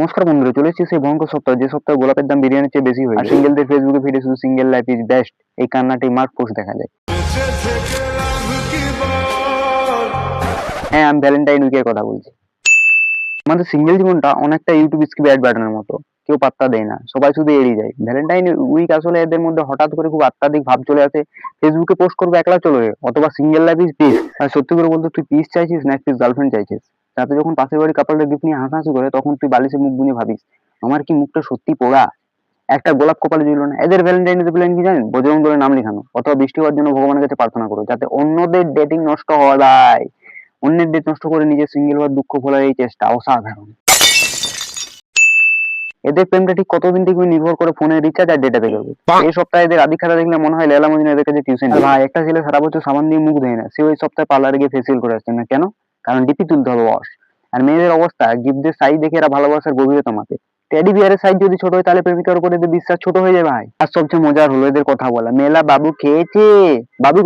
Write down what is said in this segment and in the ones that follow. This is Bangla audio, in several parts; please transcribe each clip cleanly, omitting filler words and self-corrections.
নমস্কার বন্ধুরা, চলে এসেছি সেই ভয়ঙ্কর সপ্তাহ যে সপ্তাহে গোলাপের দাম বিরিয়ানির চেয়ে বেশি হয়। আর সিঙ্গেলদের ফেসবুকে ফিরে শুধু সিঙ্গেল লাইফ ইজ বেস্ট এই কান্নাটি মার্ক পোস্ট দেখা যায়। হ্যাঁ, আমি ভ্যালেন্টাইন উইকের কথা বলছি। আমাদের সিঙ্গেল জীবনটা অনেকটা ইউটিউব স্কিপ অ্যাড বাটনের মতো, কেউ পাত্তা দেয় না, সবাই শুধু এড়িয়ে যায়। ভ্যালেন্টাইন উইক আসলে এদের মধ্যে হঠাৎ করে খুব আত্মাধিক ভাব চলে আসে। ফেসবুকে পোস্ট করবে একলা চলে যায়, অথবা সিঙ্গেল লাইফ ইজ পিস। আর সত্যি করে বলতে, তুই পিস চাইছিস না পিস গার্লফ্রেন্ড চাইছিস? রাতে যখন পাশের বাড়ির কাপড়টা গিফট নিয়ে হাসাহাসি করে, তখন তুই বালিশে মুখ গুঁজে ভাবিস, আমার কি মুখটা সত্যি পোড়া? একটা গোলাপ কপালে জুটলো না। এদের ভ্যালেন্টাইন ডে প্ল্যান কি জানেন? বজরং দলের নাম লেখানো অথবা বৃষ্টি হওয়ার জন্য ভগবানের কাছে প্রার্থনা করো, যাতে অন্যদের ডেটিং নষ্ট হয় ভাই। অন্যের ডেট নষ্ট করে নিজের সিঙ্গেল হওয়ার দুঃখ ভোলার এই চেষ্টা অসাধারণ। এদের প্রেমটা ঠিক কতদিন থেকে নির্ভর করে ফোনের রিচার্জ আর ডেটা থেকে। এই সপ্তাহে এদের আদি খাতা দেখলে মনে হয় লেলা মজনু এদের কাছে টিউশন। ভাই, একটা ছেলে সারা বছর সাবান দিয়ে মুখ ধোয় না, সে ওই সপ্তাহে পার্লারে গিয়ে ফেসিয়াল করে আসছে না কেন? কারণ ডিপি তুলতে হবে বস। আর মেয়েদের অবস্থা, গিফটের সাইজ দেখে এরা ভালোবাসার গভীরতা মাপে। টেডি বিয়ারের সাইজ যদি ছোট হয়, তাহলে প্রেমিকার উপর এদের বিশ্বাস ছোট হয়ে যায় ভাই। আর সবচেয়ে মজার হলো এদের কথা বলা, মেলা বাবু খেয়েছে, বাবু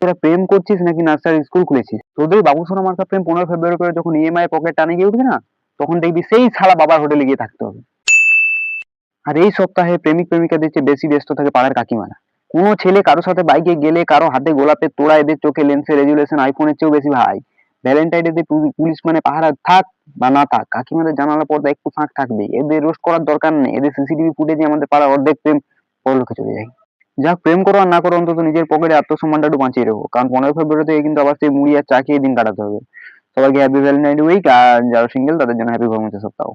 তোরা প্রেম করছিস নাকি নার্সারি স্কুল খুলেছিস? তোদের বাবু সোনা মার্কা প্রেম 15 ফেব্রুয়ারি করে যখন ইএমআই পকেট টানে গিয়ে উঠবে না, তখন দেখবি সেই ছাড়া বাবার হোটেলে গিয়ে থাকতে হবে। আর এই সপ্তাহে প্রেমিক প্রেমিকাদের চেয়ে বেশি ব্যস্ত থাকে পাড়ার কাকিমারা। কোনো ছেলে কারোর সাথে বাইকে গেলে কারো হাতে গোলাপের তোড়া, এদের চোখে লেন্সের রেজুলেশন আইফোনের চেয়েও বেশি ভাই। ভ্যালেন্টাইন ডে পুলিশ মানে পাহারা থাক বা না থাক, কাকিমাদের জানালা পর্দা একটু ফাঁক থাকবে। এদের রোস্ট করার দরকার নেই, এদের সিসিটিভি ফুটেজে আমাদের পাড়ার অর্ধেক প্রেম পরলোকে চলে যায়। যাক, প্রেম করো আর না করো, অন্তত নিজের পকেটে আত্মসম্মানটা একটু বাঁচিয়ে রাখো, কারণ 15 ফেব্রুয়ারি থেকে কিন্তু আবার সেই মুড়ি আর চা খেয়ে দিন কাটাতে হবে। সবাইকে হ্যাপি ভ্যালেন্টাইন উইক, আর যারা সিঙ্গেল তাদের জন্য হ্যাপি ভ্রমণ সপ্তাহ।